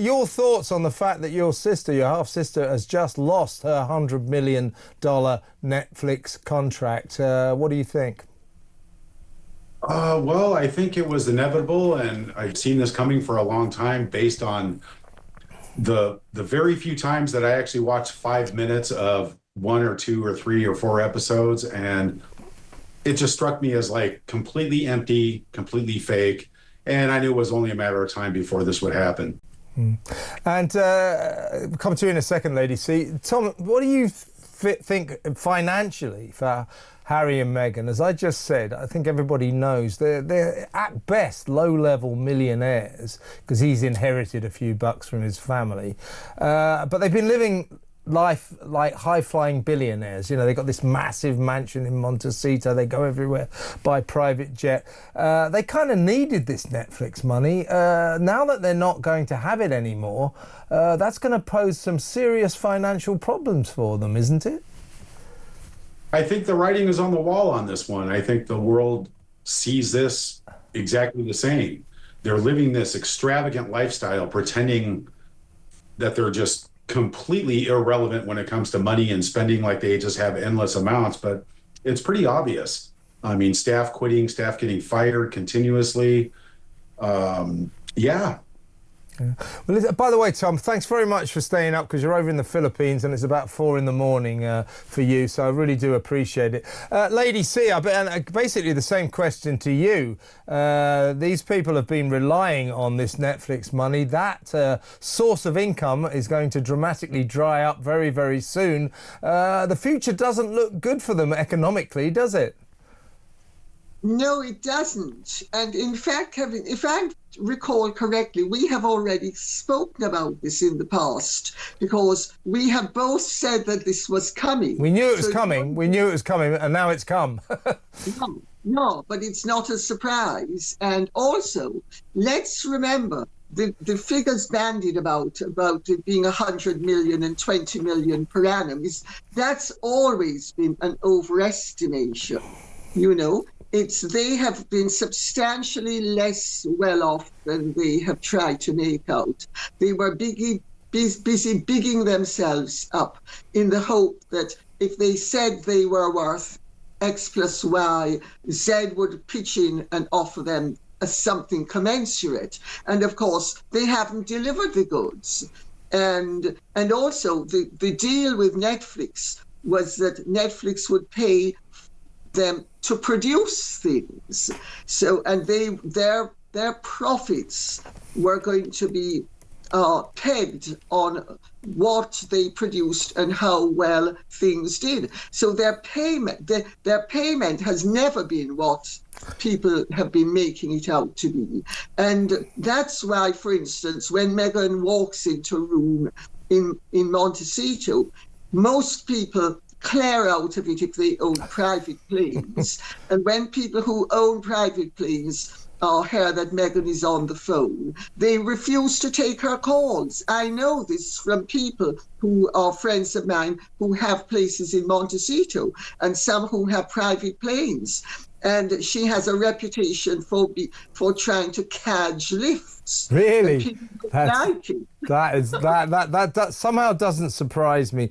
Your thoughts on the fact that your sister, your half-sister, has just lost her $100 million Netflix contract. What do you think? Well, I think it was inevitable, and I've seen this coming for a long time based on the very few times that I actually watched 5 minutes of 1 or 2 or 3 or 4 episodes, and it just struck me as like completely empty, completely fake, and I knew it was only a matter of time before this would happen. And come to you in a second, Lady C. Tom, what do you think financially for Harry and Meghan? As I just said, I think everybody knows they're at best low-level millionaires because he's inherited a few bucks from his family. But they've been living life like high-flying billionaires. You know, they've got this massive mansion in Montecito. They go everywhere by private jet. They kind of needed this Netflix money. Now that they're not going to have it anymore, that's going to pose some serious financial problems for them, isn't it? I think the writing is on the wall on this one. I think the world sees this exactly the same. They're living this extravagant lifestyle, pretending that they're just completely irrelevant when it comes to money and spending, like they just have endless amounts. But it's pretty obvious. I mean, staff quitting, staff getting fired continuously. Yeah. Well, by the way, Tom, thanks very much for staying up because you're over in the Philippines and it's about 4 in the morning for you, so I really do appreciate it. Lady C, basically the same question to you. These people have been relying on this Netflix money. That source of income is going to dramatically dry up very, very soon. The future doesn't look good for them economically, does it? No, it doesn't. And in fact, if I recall correctly, we have already spoken about this in the past because we have both said that this was coming. We knew it was coming. We knew it was coming, and now it's come. No, but it's not a surprise. And also, let's remember the figures bandied about it being 100 million and 20 million per annum. That's always been an overestimation, you know. They have been substantially less well off than they have tried to make out. They were busy bigging themselves up in the hope that if they said they were worth X plus Y, Z would pitch in and offer them something commensurate. And of course, they haven't delivered the goods. And also the deal with Netflix was that Netflix would pay them to produce things. So, and their profits were going to be pegged on what they produced and how well things did. So their payment has never been what people have been making it out to be. And that's why, for instance, when Meghan walks into a room in Montecito, most people clear out of it if they own private planes. And when people who own private planes hear that Meghan is on the phone, they refuse to take her calls. I know this from people who are friends of mine who have places in Montecito and some who have private planes. And she has a reputation for trying to cadge lifts. Really? That somehow doesn't surprise me.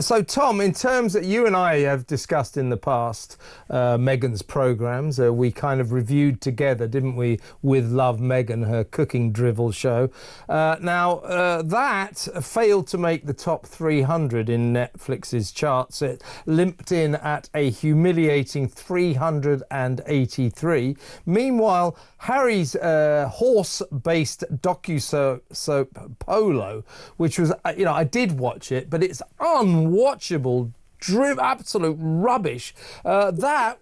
So, Tom, in terms that you and I have discussed in the past, Meghan's programmes, we kind of reviewed together, didn't we, with Love Meghan, her cooking drivel show. That failed to make the top 300 in Netflix's charts. It limped in at a humiliating 383. Meanwhile, Harry's horse-based docu-soap Polo, which was, I did watch it, but it's unwatchable, absolute rubbish. That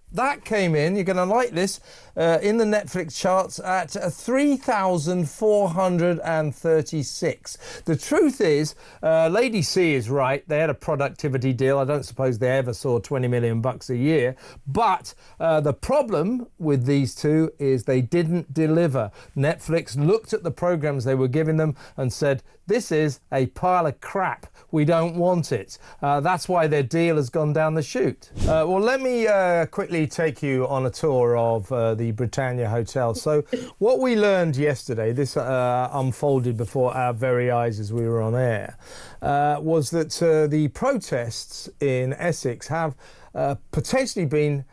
came in, you're going to like this, in the Netflix charts at 3,436. The truth is, Lady C is right. They had a productivity deal. I don't suppose they ever saw 20 million bucks a year. But the problem with these two is they didn't deliver. Netflix looked at the programs they were giving them and said, this is a pile of crap. we don't want it. That's why their deal has gone down the chute. Well, let me quickly take you on a tour of the Britannia Hotel. So what we learned yesterday, this unfolded before our very eyes as we were on air, was that the protests in Essex have potentially been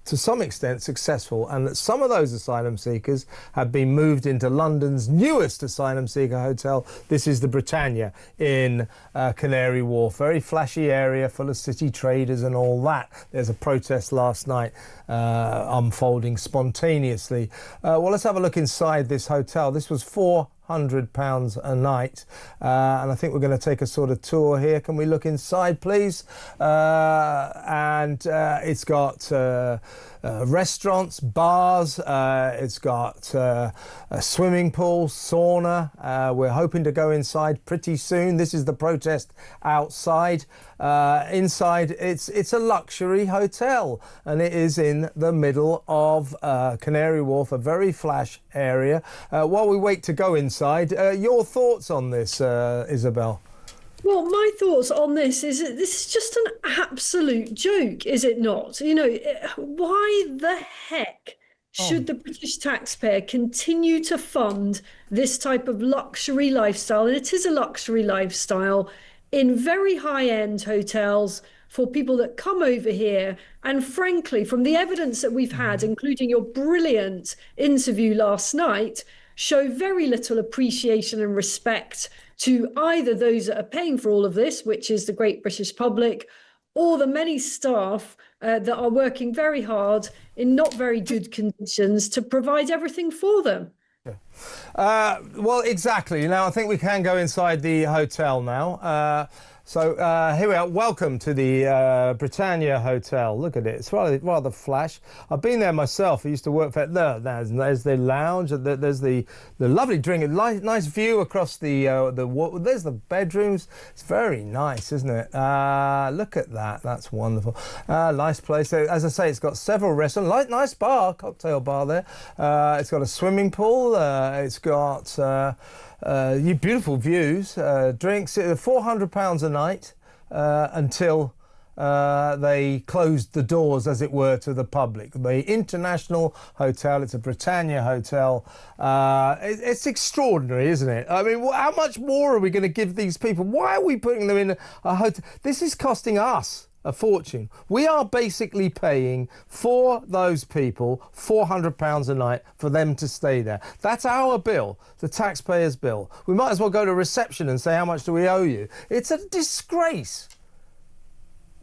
to some extent successful, and that some of those asylum seekers have been moved into London's newest asylum seeker hotel. This is the Britannia in Canary Wharf. Very flashy area full of city traders and all that. There's a protest last night unfolding spontaneously. Well, let's have a look inside this hotel. This was £400 a night, and I think we're going to take a sort of tour here. Can we look inside, please? And it's got restaurants, bars, it's got a swimming pool, sauna. We're hoping to go inside pretty soon. This is the protest outside. Inside, it's a luxury hotel, and it is in the middle of Canary Wharf, a very flash area. While we wait to go inside, your thoughts on this, Isabel? Well, my thoughts on this is that this is just an absolute joke, is it not? You know, why the heck should the British taxpayer continue to fund this type of luxury lifestyle? And it is a luxury lifestyle in very high-end hotels for people that come over here. And frankly, from the evidence that we've had, including your brilliant interview last night, show very little appreciation and respect to either those that are paying for all of this, which is the great British public, or the many staff that are working very hard in not very good conditions to provide everything for them. Well, exactly. Now, I think we can go inside the hotel now. So here we are. Welcome to the Britannia Hotel. Look at it. It's rather flash. I've been there myself. I used to work for there's the lounge. There's the lovely drink. Nice view across the there's the bedrooms. It's very nice, isn't it? Look at that. That's wonderful. Nice place. So, as I say, it's got several restaurants. Nice bar, cocktail bar there. It's got a swimming pool. It's got beautiful views, drinks, £400 a night until they closed the doors, as it were, to the public. The International Hotel, it's a Britannia hotel. It's extraordinary, isn't it? I mean, how much more are we going to give these people? Why are we putting them in a hotel? This is costing us a fortune. We are basically paying for those people £400 a night for them to stay there. That's our bill, the taxpayers' bill. We might as well go to reception and say, how much do we owe you? It's a disgrace.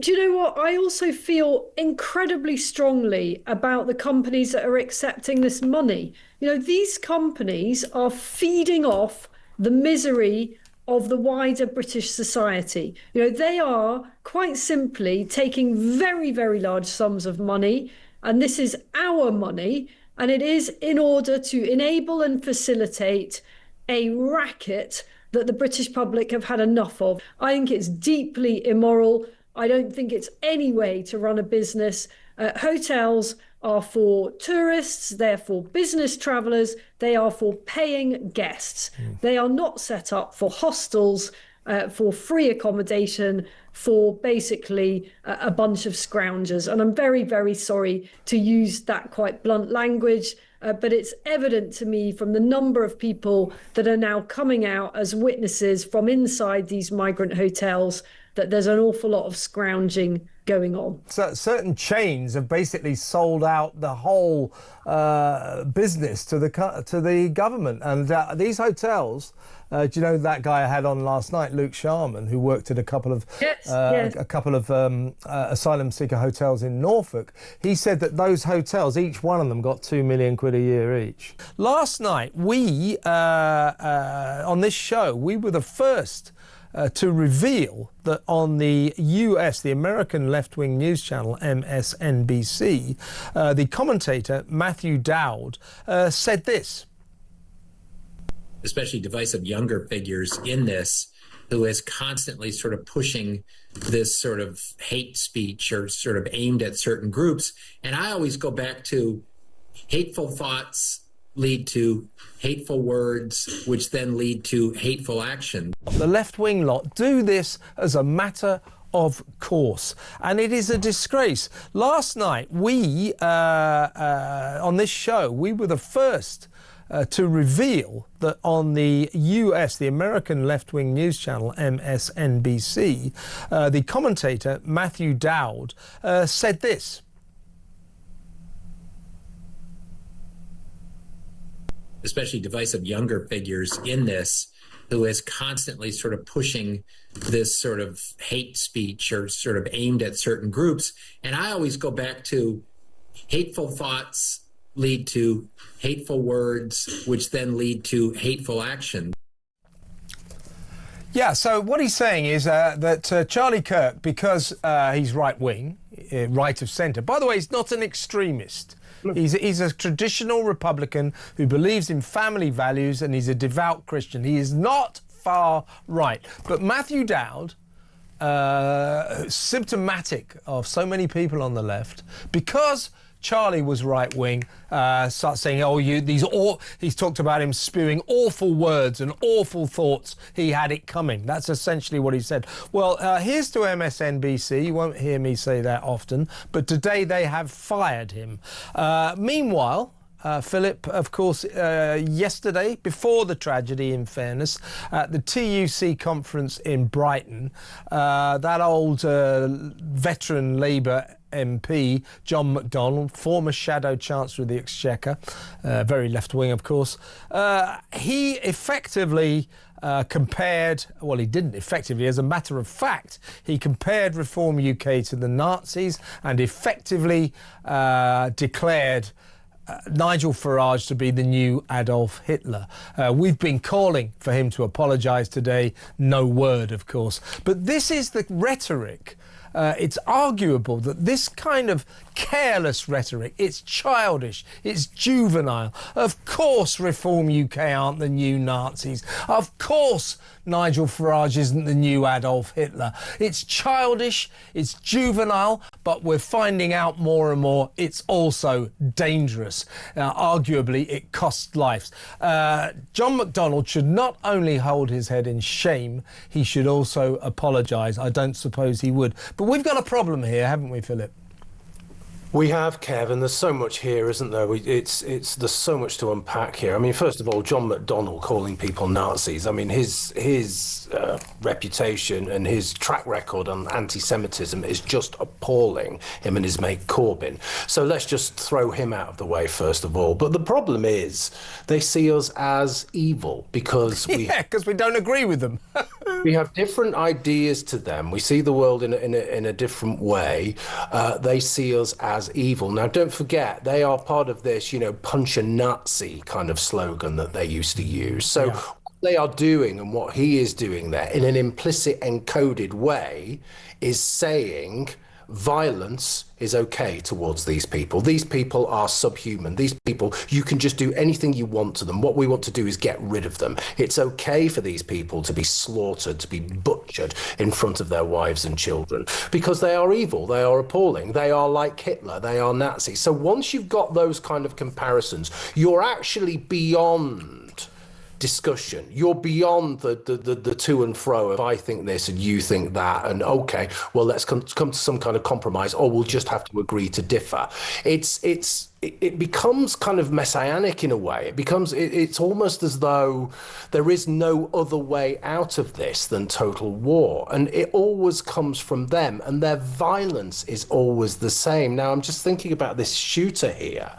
Do you know what? I also feel incredibly strongly about the companies that are accepting this money. You know, these companies are feeding off the misery of the wider British society. You know, they are quite simply taking very, very large sums of money, and this is our money, and it is in order to enable and facilitate a racket that the British public have had enough of. I think it's deeply immoral. I don't think it's any way to run a business. Hotels are for tourists, they're for business travellers, they are for paying guests. They are not set up for hostels, for free accommodation, for basically a bunch of scroungers. And I'm very, very sorry to use that quite blunt language, but it's evident to me from the number of people that are now coming out as witnesses from inside these migrant hotels that there's an awful lot of scrounging going on. So certain chains have basically sold out the whole business to the government, and these hotels. Do you know that guy I had on last night, Luke Sharman, who worked at a couple of asylum seeker hotels in Norfolk? He said that those hotels, each one of them, got £2 million a year each. Last night, we on this show, we were the first to reveal that on the US, the American left-wing news channel MSNBC, the commentator Matthew Dowd said this. Especially divisive younger figures in this, who is constantly sort of pushing this sort of hate speech or sort of aimed at certain groups. And I always go back to hateful thoughts lead to hateful words, which then lead to hateful action. The left-wing lot do this as a matter of course, and it is a disgrace. Last night, we, on this show, we were the first to reveal that on the US, the American left-wing news channel MSNBC, the commentator Matthew Dowd said this. Especially divisive younger figures in this, who is constantly sort of pushing this sort of hate speech or sort of aimed at certain groups. And I always go back to hateful thoughts lead to hateful words, which then lead to hateful action. Yeah, so what he's saying is that Charlie Kirk, because he's right-wing, right of centre, by the way, he's not an extremist. He's a traditional Republican who believes in family values, and he's a devout Christian. He is not far right. But Matthew Dowd, symptomatic of so many people on the left, because Charlie was right-wing, starts saying, oh, he's talked about him spewing awful words and awful thoughts. He had it coming. That's essentially what he said. Well, here's to MSNBC. You won't hear me say that often, but today they have fired him. Meanwhile, Philip, of course, yesterday, before the tragedy, in fairness, at the TUC conference in Brighton, that old veteran Labour MP, John McDonnell, former Shadow Chancellor of the Exchequer, very left-wing, of course, he effectively compared, well, he didn't effectively, as a matter of fact, he compared Reform UK to the Nazis and effectively declared Nigel Farage to be the new Adolf Hitler. We've been calling for him to apologise today. No word, of course. But this is the rhetoric. It's arguable that this kind of careless rhetoric, it's childish, it's juvenile. Of course Reform UK aren't the new Nazis. Of course Nigel Farage isn't the new Adolf Hitler. It's childish, it's juvenile, but we're finding out more and more it's also dangerous. Arguably, it costs lives. John McDonnell should not only hold his head in shame, he should also apologise. I don't suppose he would. But we've got a problem here, haven't we, Philip? We have, Kev, and there's so much here, isn't there? There's so much to unpack here. I mean, first of all, John McDonnell calling people Nazis. I mean, his reputation and his track record on anti-Semitism is just appalling, him and his mate Corbyn. So let's just throw him out of the way, first of all. But the problem is they see us as evil because we don't agree with them. We have different ideas to them. We see the world in a different way. They see us as evil. Now, don't forget, they are part of this, punch a Nazi kind of slogan that they used to use. So what they are doing and what he is doing there in an implicit encoded way is saying violence is okay towards these people. These people are subhuman. These people, you can just do anything you want to them. What we want to do is get rid of them. It's okay for these people to be slaughtered, to be butchered in front of their wives and children because they are evil. They are appalling. They are like Hitler. They are Nazis. So once you've got those kind of comparisons, you're actually beyond discussion. You're beyond the to and fro of I think this and you think that, and okay, well, let's come to some kind of compromise, or we'll just have to agree to differ. It becomes kind of messianic in a way. It's almost as though there is no other way out of this than total war, and it always comes from them, and their violence is always the same. Now, I'm just thinking about this shooter here,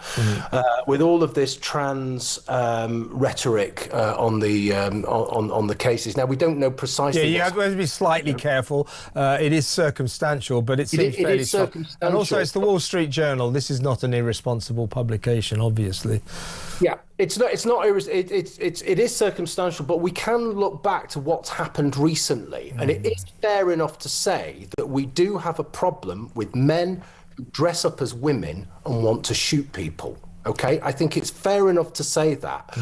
with all of this trans rhetoric on the cases. Now, we don't know precisely. Yeah, you have to be slightly careful. It is circumstantial, but it seems fairly circumstantial. And also, it's the Wall Street Journal. This is not an irresponsible publication, obviously. Yeah, it is circumstantial, but we can look back to what's happened recently, and it is fair enough to say that we do have a problem with men who dress up as women and want to shoot people. Okay, I think it's fair enough to say that.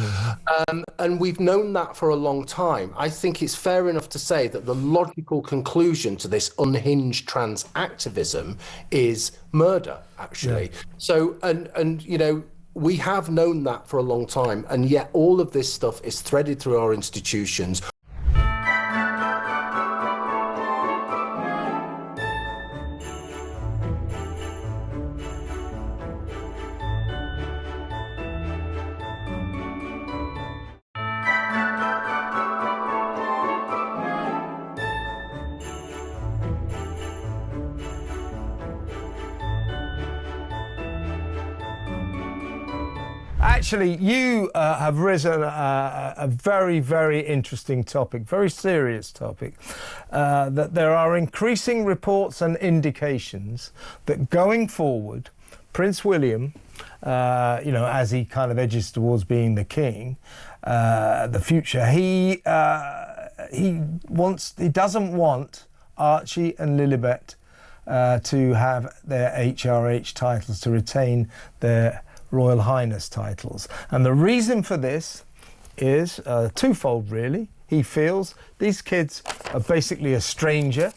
And we've known that for a long time. I think it's fair enough to say that the logical conclusion to this unhinged trans activism is murder, actually. Yeah. So, and we have known that for a long time, and yet all of this stuff is threaded through our institutions. Actually, you have risen a very, very interesting topic, very serious topic, that there are increasing reports and indications that going forward, Prince William, as he kind of edges towards being the king, the future, he doesn't want Archie and Lilibet to have their HRH titles, to retain their Royal Highness titles. And the reason for this is twofold, really. He feels these kids are basically a stranger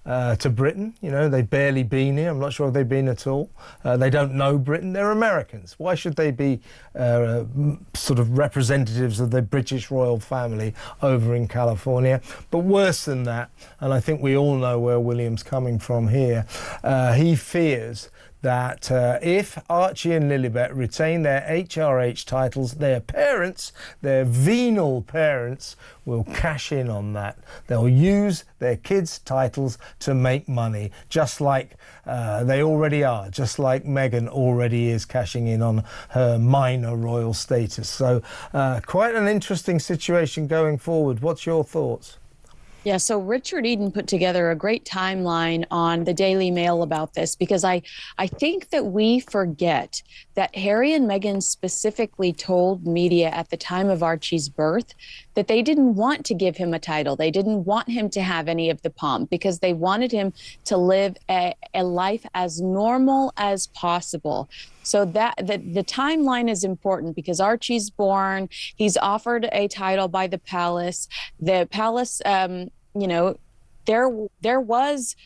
to Britain. They've barely been here. I'm not sure if they've been at all. They don't know Britain. They're Americans. Why should they be sort of representatives of the British royal family over in California? But worse than that, and I think we all know where William's coming from here, he fears that if Archie and Lilibet retain their HRH titles, their parents, their venal parents, will cash in on that. They'll use their kids' titles to make money, just like they already are, just like Meghan already is cashing in on her minor royal status. So quite an interesting situation going forward. What's your thoughts? Yeah, so Richard Eden put together a great timeline on the Daily Mail about this, because I think that we forget that Harry and Meghan specifically told media at the time of Archie's birth that they didn't want to give him a title. They didn't want him to have any of the pomp, because they wanted him to live a life as normal as possible. So that the timeline is important, because Archie's born, he's offered a title by the palace. The palace, there was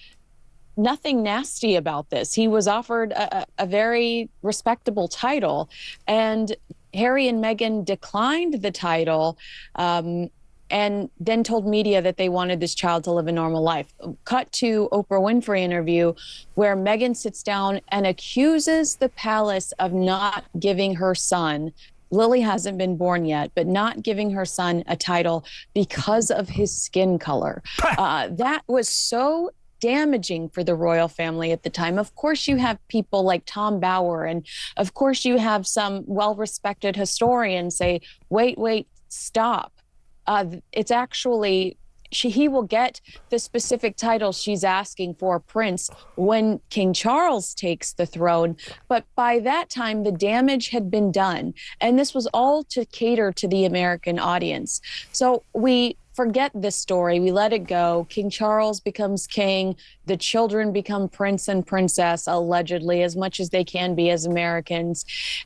nothing nasty about this. He was offered a very respectable title, and Harry and Meghan declined the title, and then told media that they wanted this child to live a normal life. Cut to Oprah Winfrey interview where Meghan sits down and accuses the palace of not giving her son, Lily hasn't been born yet, but not giving her son a title because of his skin color. That was so damaging for the royal family at the time. Of course, you have people like Tom Bower, and of course you have some well-respected historians say, wait, stop. It's actually, he will get the specific title she's asking for, Prince, when King Charles takes the throne. But by that time, the damage had been done. And this was all to cater to the American audience. So we forget this story. We let it go. King Charles becomes king. The children become prince and princess, allegedly, as much as they can be as Americans.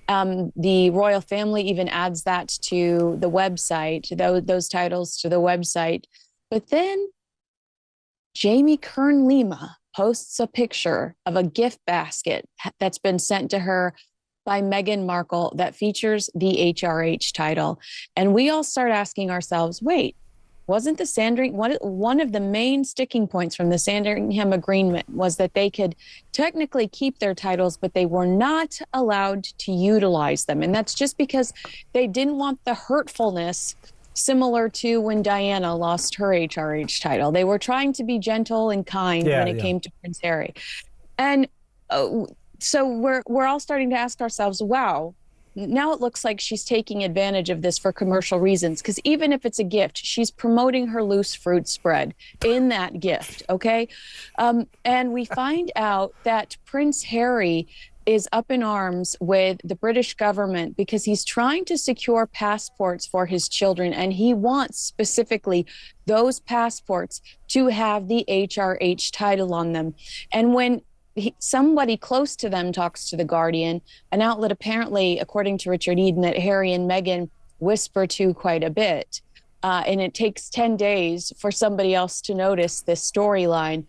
The royal family even adds that to the website, those titles to the website. But then Jamie Kern Lima posts a picture of a gift basket that's been sent to her by Meghan Markle that features the HRH title. And we all start asking ourselves, wait, wasn't the one of the main sticking points from the Sandringham Agreement was that they could technically keep their titles, but they were not allowed to utilize them. And that's just because they didn't want the hurtfulness, similar to when Diana lost her HRH title. They were trying to be gentle and kind when it came to Prince Harry. And so we're all starting to ask ourselves, wow, now it looks like she's taking advantage of this for commercial reasons, because even if it's a gift, she's promoting her loose fruit spread in that gift, okay? And we find out that Prince Harry is up in arms with the British government because he's trying to secure passports for his children, and he wants specifically those passports to have the HRH title on them. And when somebody close to them talks to The Guardian, an outlet apparently, according to Richard Eden, that Harry and Meghan whisper to quite a bit, and it takes 10 days for somebody else to notice this storyline.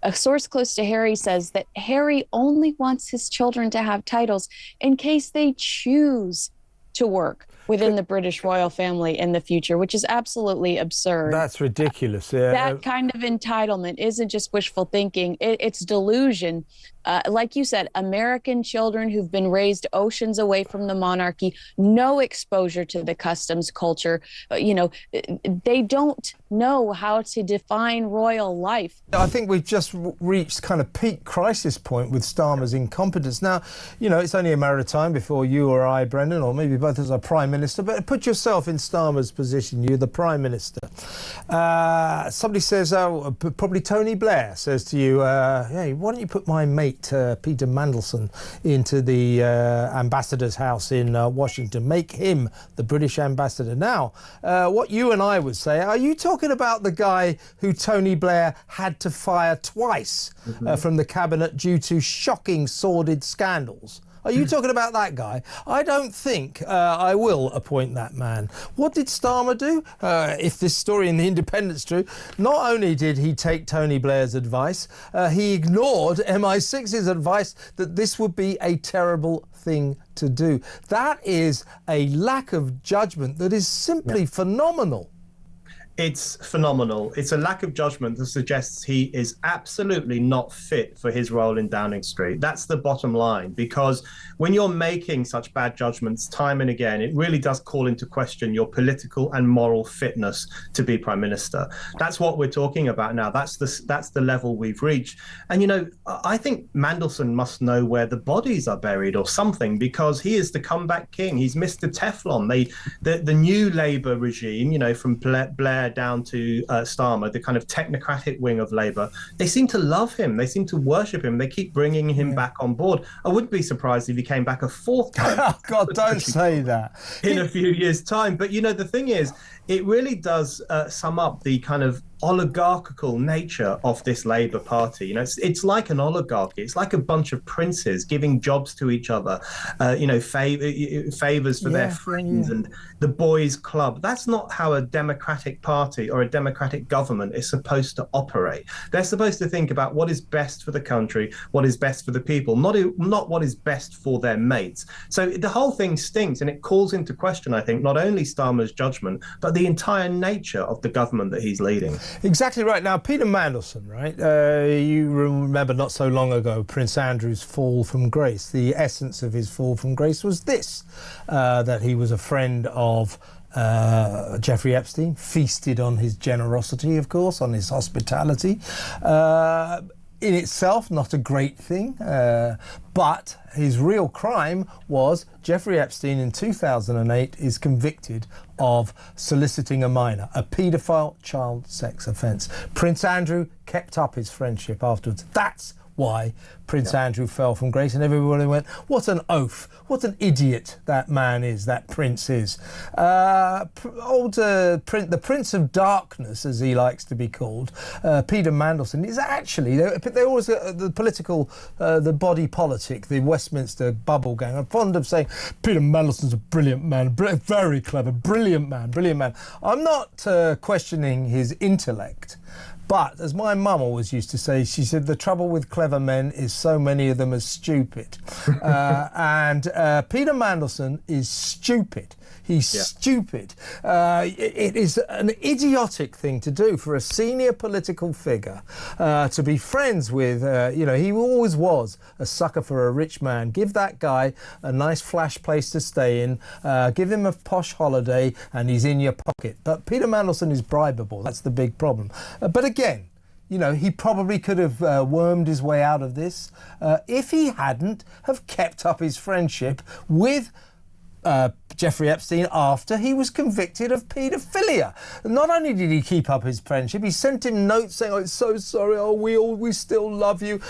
A source close to Harry says that Harry only wants his children to have titles in case they choose to work within the British royal family in the future, which is absolutely absurd. That's ridiculous. Yeah. That kind of entitlement isn't just wishful thinking, it's delusion. Like you said, American children who've been raised oceans away from the monarchy, no exposure to the customs culture, they don't know how to define royal life. I think we've just reached kind of peak crisis point with Starmer's incompetence. Now, it's only a matter of time before you or I, Brendan, or maybe both as a Prime Minister, but put yourself in Starmer's position, you're the Prime Minister. Somebody says, probably Tony Blair says to you, hey, why don't you put my mate Peter Mandelson into the ambassador's house in Washington, make him the British ambassador. Now, what you and I would say, are you talking about the guy who Tony Blair had to fire twice from the cabinet due to shocking, sordid scandals? Are you talking about that guy? I don't think I will appoint that man. What did Starmer do? If this story in The Independent's true, not only did he take Tony Blair's advice, he ignored MI6's advice that this would be a terrible thing to do. That is a lack of judgment that is simply phenomenal. It's phenomenal. It's a lack of judgment that suggests he is absolutely not fit for his role in Downing Street. That's the bottom line, because when you're making such bad judgments time and again, it really does call into question your political and moral fitness to be Prime Minister. That's what we're talking about now. That's the level we've reached. And, I think Mandelson must know where the bodies are buried or something, because he is the comeback king. He's Mr. Teflon. The new Labour regime, from Blair down to Starmer, the kind of technocratic wing of Labour, they seem to love him. They seem to worship him. They keep bringing him back on board. I wouldn't be surprised if he came back a fourth time. Oh, God, don't say that. In a few years' time. But, the thing is, it really does sum up the kind of oligarchical nature of this Labour Party. It's like an oligarchy. It's like a bunch of princes giving jobs to each other, favours for their friends and the boys' club. That's not how a democratic party or a democratic government is supposed to operate. They're supposed to think about what is best for the country, what is best for the people, not what is best for their mates. So the whole thing stinks, and it calls into question, I think, not only Starmer's judgment, but the entire nature of the government that he's leading. Exactly right. Now, Peter Mandelson, right? You remember not so long ago Prince Andrew's fall from grace. The essence of his fall from grace was this, that he was a friend of Jeffrey Epstein, feasted on his generosity, of course, on his hospitality. In itself, not a great thing, but his real crime was Jeffrey Epstein in 2008 is convicted of soliciting a minor, a paedophile child sex offence. Prince Andrew kept up his friendship afterwards. That's why Prince Andrew fell from grace, and everybody went, what an oaf, what an idiot that man is, that prince is. The Prince of Darkness, as he likes to be called, Peter Mandelson, is actually, they always, the political, the body politic, the Westminster bubble gang are fond of saying, Peter Mandelson's a brilliant man, very clever, brilliant man. I'm not questioning his intellect. But, as my mum always used to say, she said, the trouble with clever men is so many of them are stupid. And Peter Mandelson is stupid. He's stupid. It is an idiotic thing to do for a senior political figure to be friends with, he always was a sucker for a rich man. Give that guy a nice flash place to stay in, give him a posh holiday, and he's in your pocket. But Peter Mandelson is bribable. That's the big problem. But again, he probably could have wormed his way out of this if he hadn't have kept up his friendship with Jeffrey Epstein after he was convicted of paedophilia. Not only did he keep up his friendship, he sent him notes saying, I'm so sorry, we still love you.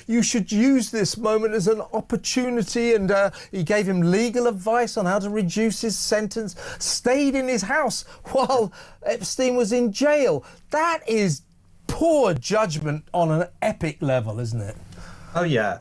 You should use this moment as an opportunity. And he gave him legal advice on how to reduce his sentence, stayed in his house while Epstein was in jail. That is poor judgment on an epic level, isn't it? Oh, yeah,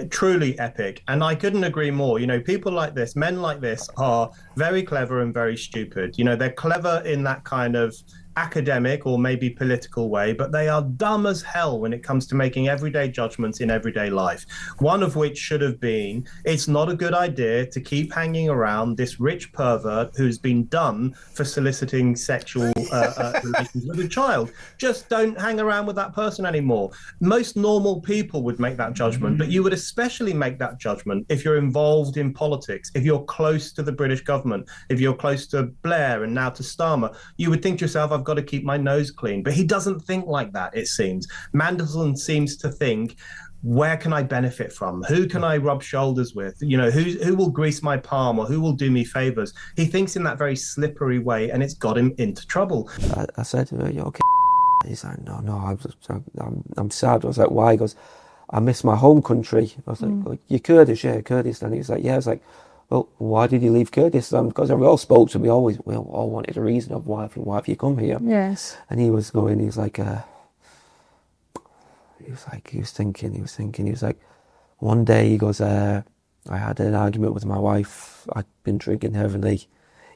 truly epic. And I couldn't agree more. People like this, men like this, are very clever and very stupid. They're clever in that kind of academic or maybe political way, but they are dumb as hell when it comes to making everyday judgments in everyday life. One of which should have been, it's not a good idea to keep hanging around this rich pervert who's been done for soliciting sexual relations with a child. Just don't hang around with that person anymore. Most normal people would make that judgment, but you would especially make that judgment if you're involved in politics, if you're close to the British government, if you're close to Blair and now to Starmer. You would think to yourself, I've got to keep my nose clean. But he doesn't think like that, it seems. Mandelson seems to think, where can I benefit from? Who can I rub shoulders with? You know, who will grease my palm or who will do me favors? He thinks in that very slippery way, and it's got him into trouble. I said to her, "You okay?" He's like, no, I'm sad. I was like, why? He goes, I miss my home country. I was like, well, you're Kurdish, yeah, Kurdistan. He was like, yeah. I was like, well, why did you leave Kurdistan? Because we all spoke to him. We all wanted a reason of why have you come here? Yes. And he was going, he was thinking, he was like, one day he goes, I had an argument with my wife. I'd been drinking heavily.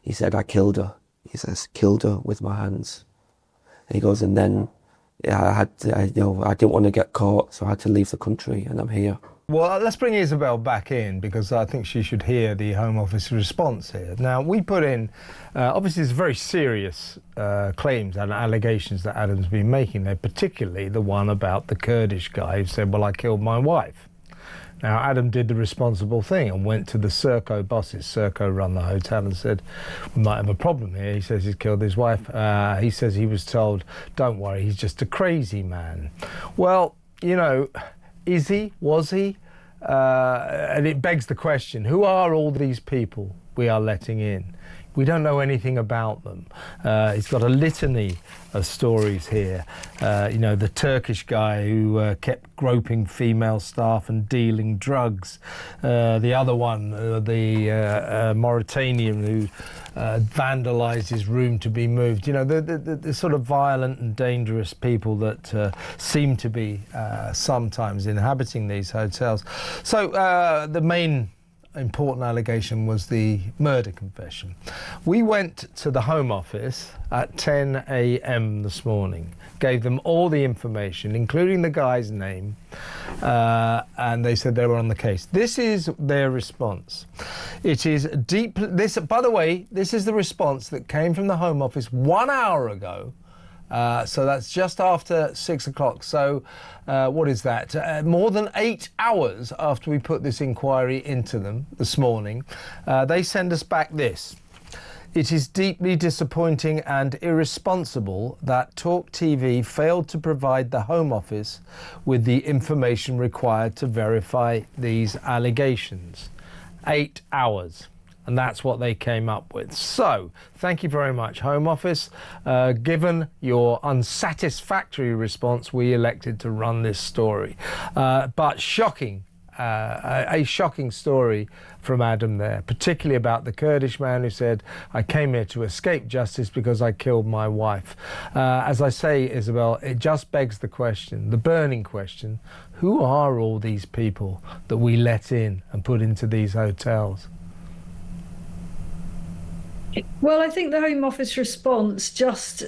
He said, I killed her. He says, killed her with my hands. And he goes, and then I didn't want to get caught, so I had to leave the country, and I'm here. Well, let's bring Isabel back in, because I think she should hear the Home Office response here. Now, we put in, obviously, it's very serious claims and allegations that Adam's been making there, particularly the one about the Kurdish guy who said, well, I killed my wife. Now, Adam did the responsible thing and went to the Serco bosses. Serco run the hotel and said, we might have a problem here. He says he's killed his wife. He says he was told, don't worry, he's just a crazy man. Well, you know, is he? Was he? And it begs the question, who are all these people we are letting in? We don't know anything about them. He's got a litany of stories here. You know, the Turkish guy who kept groping female staff and dealing drugs. The other one, the Mauritanian who vandalised his room to be moved. You know, the sort of violent and dangerous people that seem to be sometimes inhabiting these hotels. So the main important allegation was the murder confession. We went to the Home Office at 10 a.m. this morning, gave them all the information, including the guy's name, and they said they were on the case. This is their response. It is deep. This, by the way, this is the response that came from the Home Office 1 hour ago. So that's just after 6 o'clock. So what is that? More than 8 hours after we put this inquiry into them this morning, they send us back this. It is deeply disappointing and irresponsible that TalkTV failed to provide the Home Office with the information required to verify these allegations. 8 hours. And that's what they came up with. So, thank you very much, Home Office. Given your unsatisfactory response, we elected to run this story. But shocking, a shocking story from Adam there, particularly about the Kurdish man who said, I came here to escape justice because I killed my wife. As I say, Isabel, it just begs the question, the burning question, who are all these people that we let in and put into these hotels? Well, I think the Home Office response just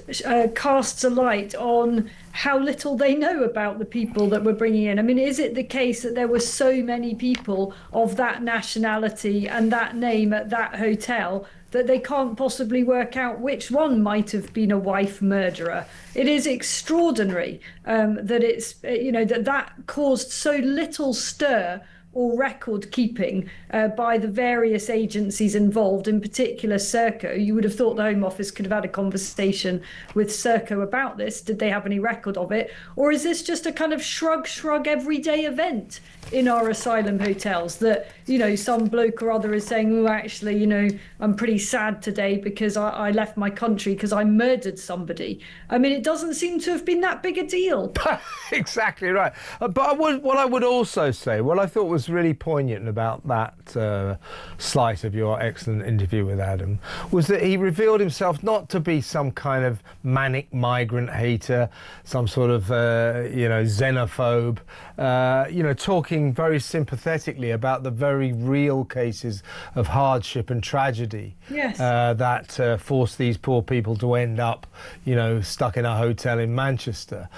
casts a light on how little they know about the people that we're bringing in. I mean, is it the case that there were so many people of that nationality and that name at that hotel that they can't possibly work out which one might have been a wife murderer? It is extraordinary that it's, you know, that caused so little stir or record keeping by the various agencies involved, in particular Serco. You would have thought the Home Office could have had a conversation with Serco about this. Did they have any record of it? Or is this just a kind of shrug everyday event in our asylum hotels that, you know, some bloke or other is saying, oh, actually, you know, I'm pretty sad today because I left my country because I murdered somebody. I mean, it doesn't seem to have been that big a deal. Exactly right. But what I would also say, what I thought was was really poignant about that slice of your excellent interview with Adam was that he revealed himself not to be some kind of manic migrant hater, some sort of, xenophobe, talking very sympathetically about the very real cases of hardship and tragedy that forced these poor people to end up, stuck in a hotel in Manchester,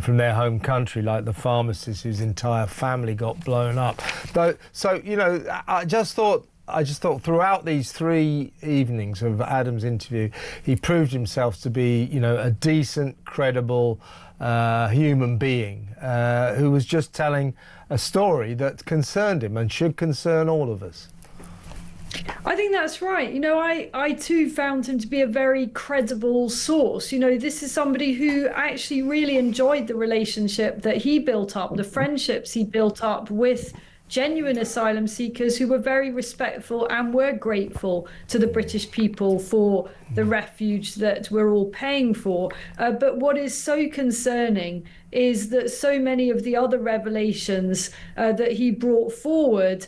from their home country, like the pharmacist whose entire family got blown up. So, I just thought throughout these 3 evenings of Adam's interview, he proved himself to be, a decent, credible human being who was just telling a story that concerned him and should concern all of us. I think that's right. I too found him to be a very credible source. This is somebody who actually really enjoyed the relationship that he built up, the friendships he built up with genuine asylum seekers who were very respectful and were grateful to the British people for the refuge that we're all paying for. But what is so concerning is that so many of the other revelations that he brought forward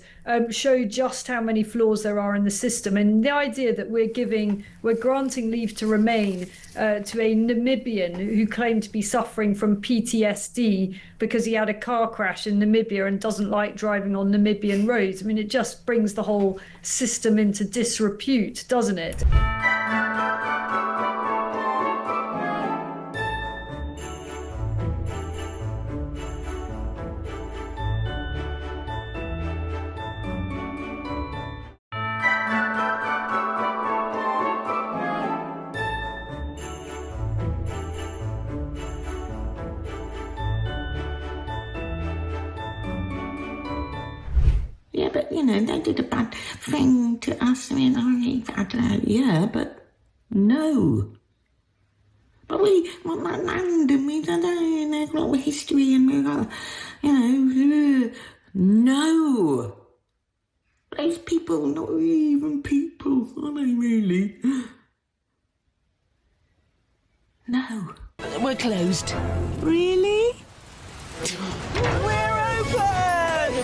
show just how many flaws there are in the system. And the idea that we're granting leave to remain to a Namibian who claimed to be suffering from PTSD because he had a car crash in Namibia and doesn't like driving on Namibian roads. I mean, it just brings the whole system into disrepute, doesn't it? Yeah, but, they did a bad thing to us. I mean, I don't know, yeah, but no. But we want that land and we don't know, there's a lot of history and we've got, no. Those people, not even people, are they really? No. We're closed. Really? We're open!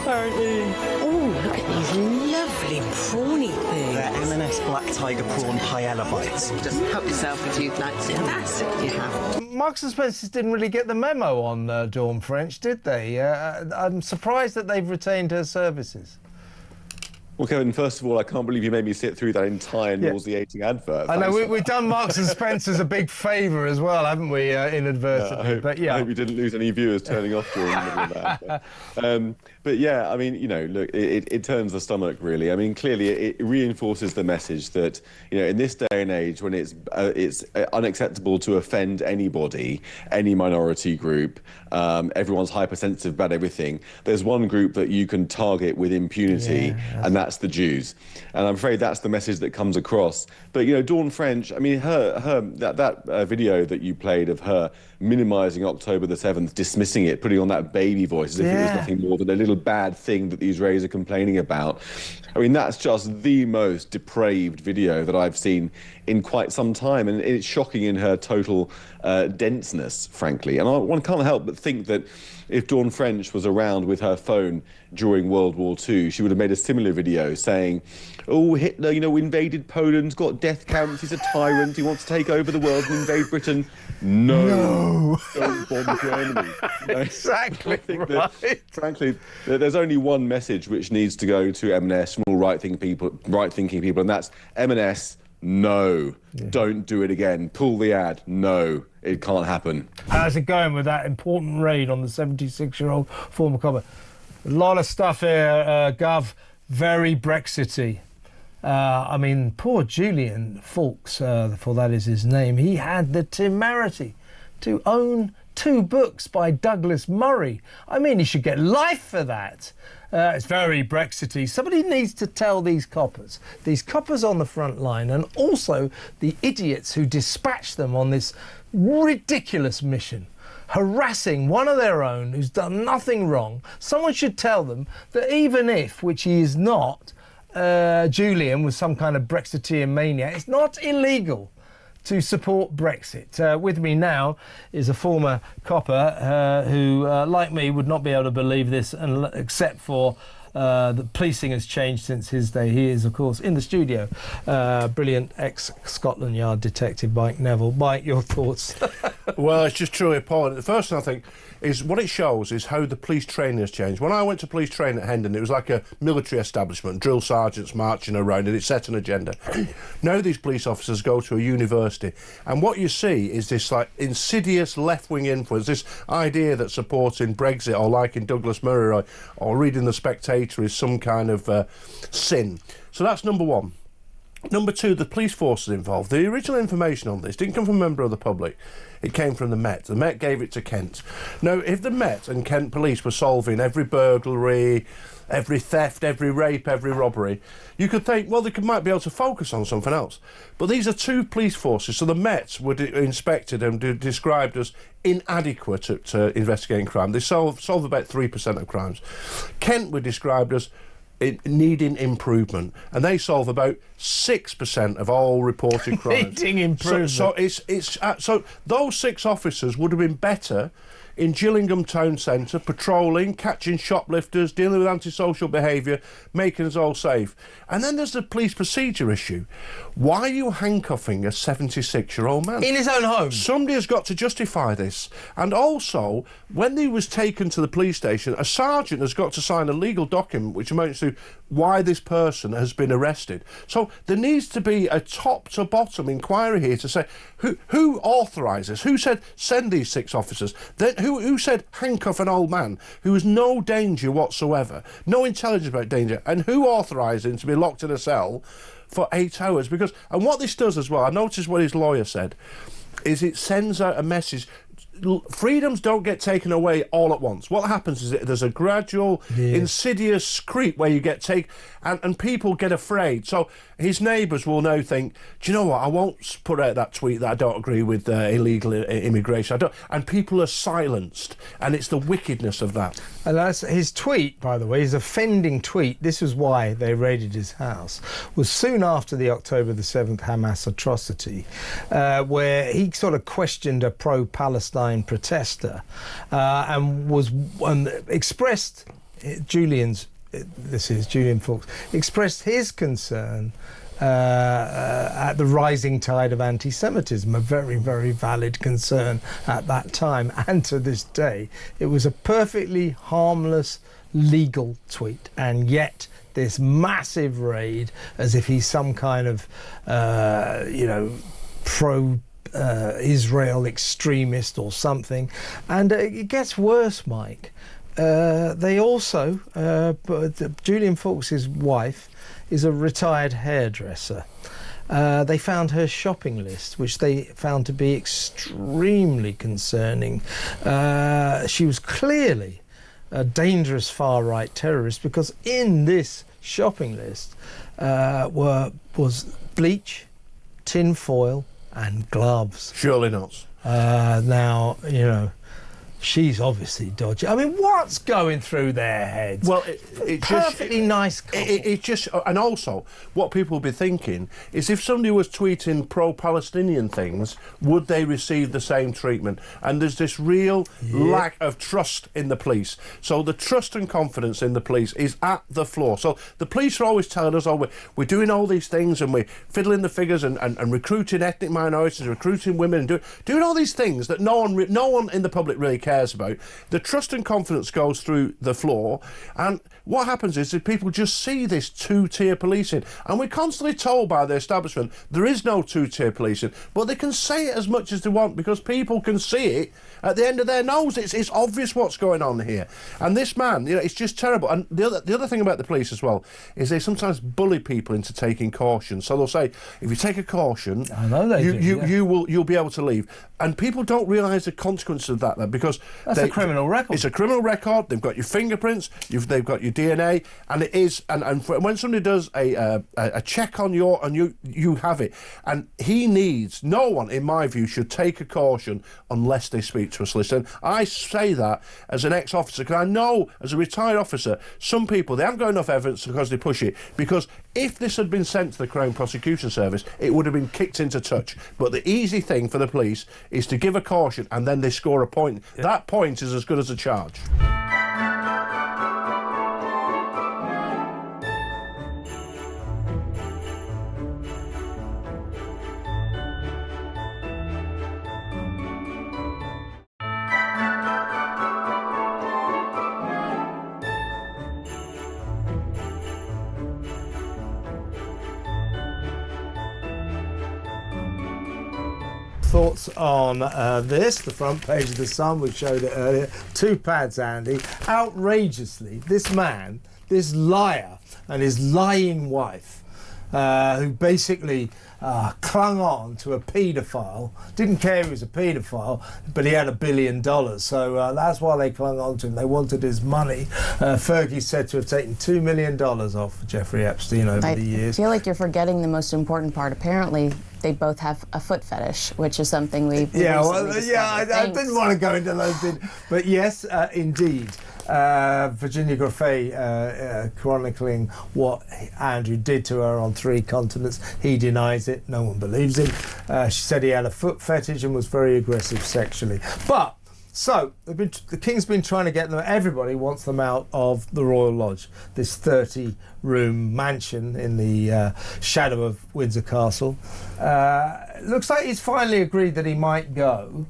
Apparently. Oh, look at these lovely prawny things. They're M&S Black Tiger Prawn Paella Bites. Just help yourself if you'd like to. That's it, you have. Marks and Spencer's didn't really get the memo on Dawn French, did they? I'm surprised that they've retained her services. Well, Kevin, first of all, I can't believe you made me sit through that entire nauseating advert. I know, we've done Marks and Spencer's a big favour as well, haven't we, inadvertently? I hope you didn't lose any viewers turning off during the middle of that advert. But yeah, I mean, look, it turns the stomach, really. I mean, clearly it reinforces the message that, in this day and age when it's unacceptable to offend anybody, any minority group, everyone's hypersensitive about everything, there's one group that you can target with impunity, and that's the Jews. And I'm afraid that's the message that comes across. But, Dawn French, I mean, that video that you played of her minimising October the 7th, dismissing it, putting on that baby voice as if it was nothing more than a little bad thing that the Israelis are complaining about. I mean, that's just the most depraved video that I've seen in quite some time, and it's shocking in her total denseness, frankly. And one can't help but think that if Dawn French was around with her phone during World War II, she would have made a similar video saying, oh, Hitler, invaded Poland, got death camps, he's a tyrant, he wants to take over the world and invade Britain. No. Don't bomb Germany. Exactly right. That, frankly, there's only one message which needs to go to M&S from all right-thinking people, and that's M&S, no. Don't do it again. Pull the ad. No, it can't happen. How's it going with that important raid on the 76-year-old former copper? A lot of stuff here, Gov. Very Brexity. I mean, poor Julian Fawkes, for that is his name, he had the temerity to own 2 books by Douglas Murray. I mean, he should get life for that. It's very Brexity. Somebody needs to tell these coppers on the front line, and also the idiots who dispatch them on this ridiculous mission, harassing one of their own who's done nothing wrong. Someone should tell them that even if, which he is not, Julian was some kind of Brexiteer mania, it's not illegal to support Brexit. With me now is a former copper who, like me, would not be able to believe this except for The policing has changed since his day. He is, of course, in the studio. Brilliant ex-Scotland Yard detective Mike Neville. Mike, your thoughts? Well, it's just truly appalling. The first thing I think is what it shows is how the police training has changed. When I went to police training at Hendon, it was like a military establishment, drill sergeants marching around, and it set an agenda. Now these police officers go to a university, and what you see is this like insidious left-wing influence, this idea that supporting Brexit or liking Douglas Murray or reading The Spectator is some kind of sin. So that's number one. Number two, the police forces involved. The original information on this didn't come from a member of the public. It came from the Met. The Met gave it to Kent. Now, if the Met and Kent police were solving every burglary, every theft, every rape, every robbery, you could think, well, they might be able to focus on something else. But these are two police forces, so the Met were inspected and described as inadequate at investigating crime. They solve about 3% of crimes. Kent were described as needing improvement, and they solve about 6% of all reported crimes. Needing improvement. So those 6 officers would have been better in Gillingham town centre, patrolling, catching shoplifters, dealing with antisocial behaviour, making us all safe. And then there's the police procedure issue. Why are you handcuffing a 76-year-old man? In his own home. Somebody has got to justify this. And also, when he was taken to the police station, a sergeant has got to sign a legal document which amounts to why this person has been arrested. So there needs to be a top-to-bottom inquiry here to say who authorised this? Who said send these 6 officers? Then who said handcuff an old man who has no danger whatsoever, no intelligence about danger, and who authorised him to be locked in a cell for 8 hours? And what this does as well, I noticed what his lawyer said, is it sends out a message. Freedoms don't get taken away all at once. What happens is that there's a gradual, insidious creep where you get taken, and people get afraid. So his neighbours will now think, do you know what, I won't put out that tweet that I don't agree with illegal immigration. And people are silenced, and it's the wickedness of that. And that's his tweet, by the way, his offending tweet, this was why they raided his house, was soon after the October the 7th Hamas atrocity, where he sort of questioned a pro-Palestine protester and expressed Julian Fuchs expressed his concern at the rising tide of anti-Semitism, a very, very valid concern at that time and to this day. It was a perfectly harmless legal tweet, and yet this massive raid, as if he's some kind of pro Israel extremist or something. And it gets worse, Mike. They also, Julian Fuchs' wife is a retired hairdresser. They found her shopping list, which they found to be extremely concerning. She was clearly a dangerous far-right terrorist, because in this shopping list was bleach, tin foil, and gloves. Surely not. Now, she's obviously dodgy. I mean, what's going through their heads? Well, it's perfectly nice couple. It's just, and also, what people will be thinking is, if somebody was tweeting pro-Palestinian things, would they receive the same treatment? And there's this real lack of trust in the police. So the trust and confidence in the police is at the floor. So the police are always telling us, we're doing all these things, and we're fiddling the figures and recruiting ethnic minorities, recruiting women, and doing all these things that no one in the public really cares about. The trust and confidence goes through the floor, and what happens is that people just see this two-tier policing, and we're constantly told by the establishment there is no two-tier policing, but they can say it as much as they want because people can see it at the end of their nose. It's obvious what's going on here, and this man, it's just terrible. And the other thing about the police as well is they sometimes bully people into taking caution. So they'll say, if you take a caution, I know they do. you'll be able to leave, and people don't realise the consequences of that, because that's a criminal record. It's a criminal record. They've got your fingerprints. They've got your DNA, and it is. And when somebody does a check on you have it. And no one, in my view, should take a caution unless they speak to a solicitor. And I say that as an ex-officer, because I know, as a retired officer, some people, they haven't got enough evidence because they push it. Because if this had been sent to the Crown Prosecution Service, it would have been kicked into touch. But the easy thing for the police is to give a caution, and then they score a point. That point is as good as a charge. thoughts on this. The front page of The Sun, we showed it earlier. 2 pads, Andy. Outrageously, this man, this liar, and his lying wife, who basically clung on to a paedophile, didn't care he was a paedophile, but he had $1 billion. So that's why they clung on to him. They wanted his money. Fergie's said to have taken $2 million off Jeffrey Epstein over the years. I feel like you're forgetting the most important part. Apparently, they both have a foot fetish, which is something we I didn't want to go into those things. But yes, indeed. Virginia Griffey chronicling what Andrew did to her on 3 continents. He denies it. No one believes him. She said he had a foot fetish and was very aggressive sexually. But so the King's been trying to get them. Everybody wants them out of the Royal Lodge, this 30-room mansion in the shadow of Windsor Castle. Looks like he's finally agreed that he might go,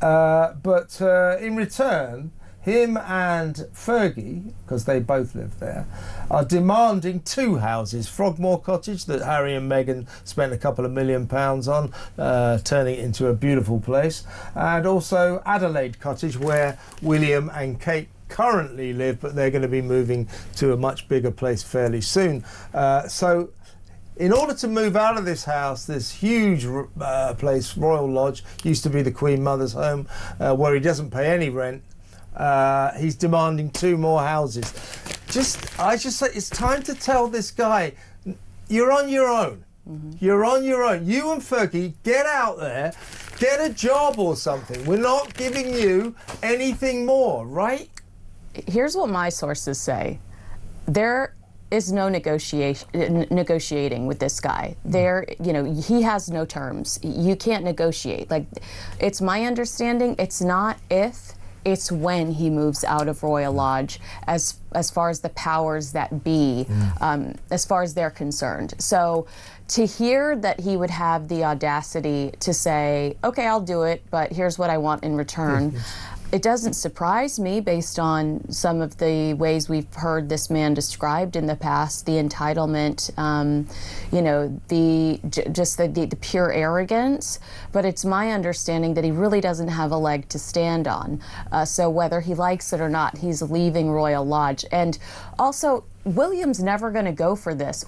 but in return, him and Fergie, because they both live there, are demanding 2 houses. Frogmore Cottage, that Harry and Meghan spent a couple of £1 million on, turning it into a beautiful place, and also Adelaide Cottage, where William and Kate currently live, but they're going to be moving to a much bigger place fairly soon. So in order to move out of this house, this huge place, Royal Lodge, used to be the Queen Mother's home, where he doesn't pay any rent, he's demanding 2 more houses. I just say it's time to tell this guy, you're on your own. You're on your own. You and Fergie, get out there, get a job or something. We're not giving you anything more, right? Here's what my sources say. There is no negotiating with this guy. He has no terms. You can't negotiate. Like, it's my understanding, it's not if, it's when he moves out of Royal Lodge, as far as the powers that be, as far as they're concerned. So to hear that he would have the audacity to say, okay, I'll do it, but here's what I want in return, it doesn't surprise me based on some of the ways we've heard this man described in the past, the entitlement, the pure arrogance. But it's my understanding that he really doesn't have a leg to stand on. So whether he likes it or not, he's leaving Royal Lodge. And also, William's never going to go for this.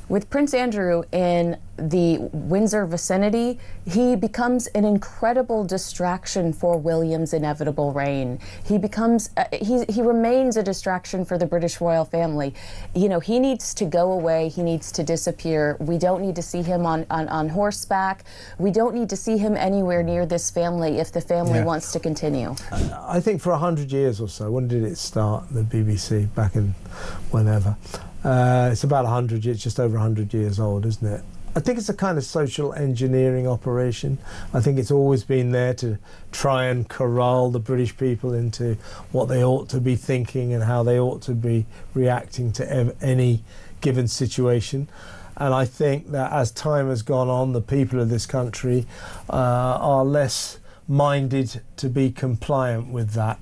With Prince Andrew in the Windsor vicinity, he becomes an incredible distraction for William's inevitable reign. He becomes, he remains a distraction for the British royal family. He needs to go away. He needs to disappear. We don't need to see him on horseback. We don't need to see him anywhere near this family if the family wants to continue. I think for 100 years or so, when did it start, the BBC, back in whenever? It's about 100 years, just over 100 years old, isn't it? I think it's a kind of social engineering operation. I think it's always been there to try and corral the British people into what they ought to be thinking and how they ought to be reacting to any given situation. And I think that as time has gone on, the people of this country are less minded to be compliant with that.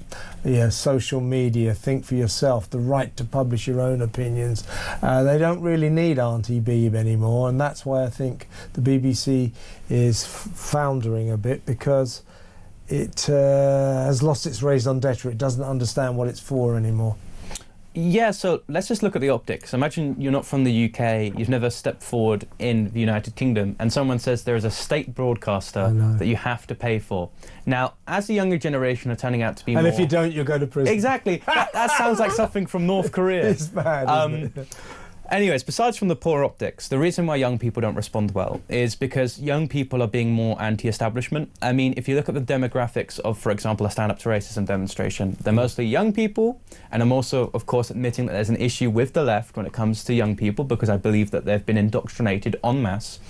Social media, think for yourself, the right to publish your own opinions. They don't really need Auntie Beeb anymore, and that's why I think the BBC is foundering a bit, because it has lost its raison d'etre. It doesn't understand what it's for anymore. Yeah, so let's just look at the optics. Imagine you're not from the UK, you've never stepped forward in the United Kingdom, and someone says there is a state broadcaster that you have to pay for. Now, as the younger generation are turning out to be more... And if you don't, you'll go to prison. Exactly. That sounds like something from North Korea. It's bad, isn't it? Anyways, besides from the poor optics, the reason why young people don't respond well is because young people are being more anti-establishment. I mean, if you look at the demographics of, for example, a Stand Up to Racism demonstration, they're mostly young people, and I'm also, of course, admitting that there's an issue with the left when it comes to young people, because I believe that they've been indoctrinated en masse.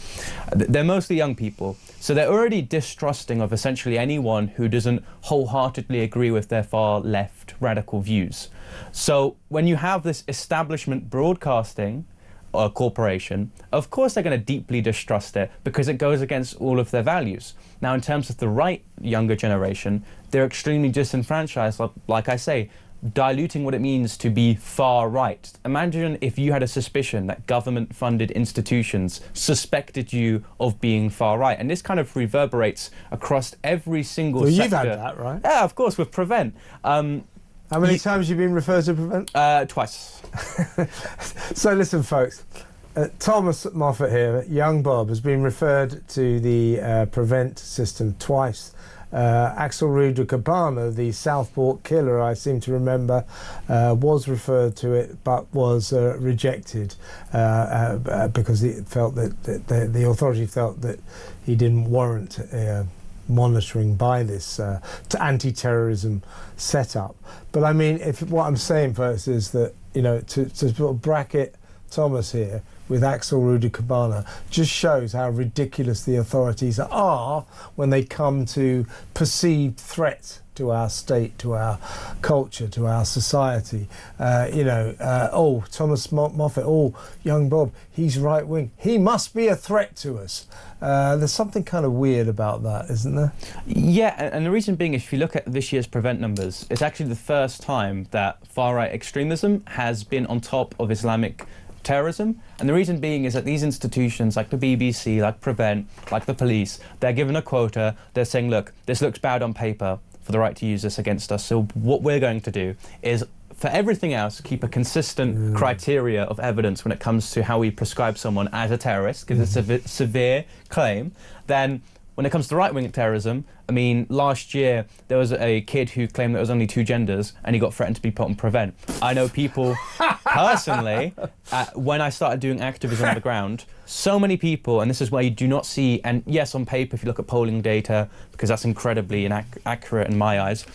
They're mostly young people, so they're already distrusting of essentially anyone who doesn't wholeheartedly agree with their far left radical views. So when you have this establishment broadcasting corporation, of course they're going to deeply distrust it because it goes against all of their values. Now, in terms of the right younger generation, they're extremely disenfranchised, like I say. diluting what it means to be far right. Imagine if you had a suspicion that government-funded institutions suspected you of being far right, and this kind of reverberates across every single sector. You've had that, right? Yeah, of course, with Prevent. How many times have you been referred to Prevent? Twice. So listen, folks. Thomas Moffat here, young Bob, has been referred to the Prevent system twice. Axel Ruder-Cabana, the Southport killer, I seem to remember, was referred to it but was rejected because it felt that the authority felt that he didn't warrant monitoring by this anti-terrorism setup. But I mean, what I'm saying first is that, you know, to sort of bracket Thomas here with Axel Ruder-Cabana just shows how ridiculous the authorities are when they come to perceived threats to our state, to our culture, to our society. Thomas Moffat, young Bob, he's right wing. He must be a threat to us. There's something kind of weird about that, isn't there? Yeah, and the reason being, if you look at this year's Prevent numbers, it's actually the first time that far-right extremism has been on top of Islamic terrorism. And the reason being is that these institutions like the BBC, like Prevent, like the police, they're given a quota. They're saying, look, this looks bad on paper for the right to use this against us. So what we're going to do is, for everything else, keep a consistent criteria of evidence when it comes to how we prescribe someone as a terrorist, because it's a severe claim. Then when it comes to right-wing terrorism, I mean, last year there was a kid who claimed there was only 2 genders and he got threatened to be put on Prevent. I know people personally, when I started doing activism on the ground, so many people, and this is where you do not see, and yes, on paper, if you look at polling data, because that's incredibly inaccurate in my eyes,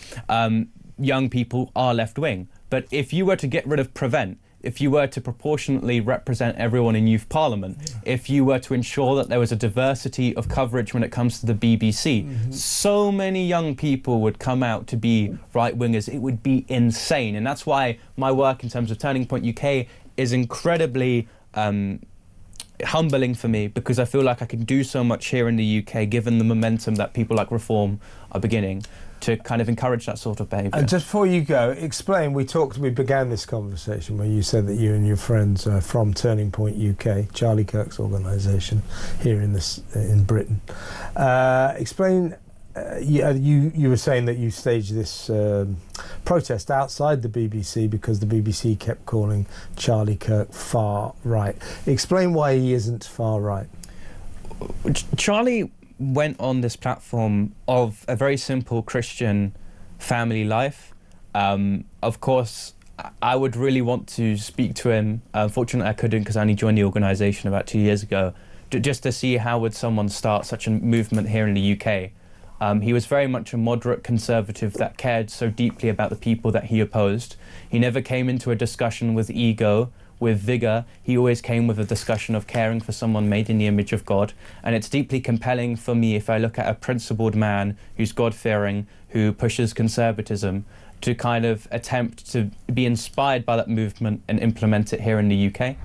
young people are left-wing. But if you were to get rid of Prevent, if you were to proportionately represent everyone in youth parliament, if you were to ensure that there was a diversity of coverage when it comes to the BBC, so many young people would come out to be right-wingers. It would be insane. And that's why my work in terms of Turning Point UK is incredibly humbling for me, because I feel like I can do so much here in the UK, given the momentum that people like Reform are beginning to kind of encourage that sort of behaviour. And just before you go, explain, we began this conversation where you said that you and your friends are from Turning Point UK, Charlie Kirk's organisation here in Britain. Explain, you were saying that you staged this protest outside the BBC because the BBC kept calling Charlie Kirk far right. Explain why he isn't far right. Charlie went on this platform of a very simple Christian family life. Of course, I would really want to speak to him. Unfortunately, I couldn't because I only joined the organisation about 2 years ago, just to see how would someone start such a movement here in the UK. He was very much a moderate conservative that cared so deeply about the people that he opposed. He never came into a discussion with ego, with vigour. He always came with a discussion of caring for someone made in the image of God. And it's deeply compelling for me, if I look at a principled man who's God-fearing, who pushes conservatism, to kind of attempt to be inspired by that movement and implement it here in the UK.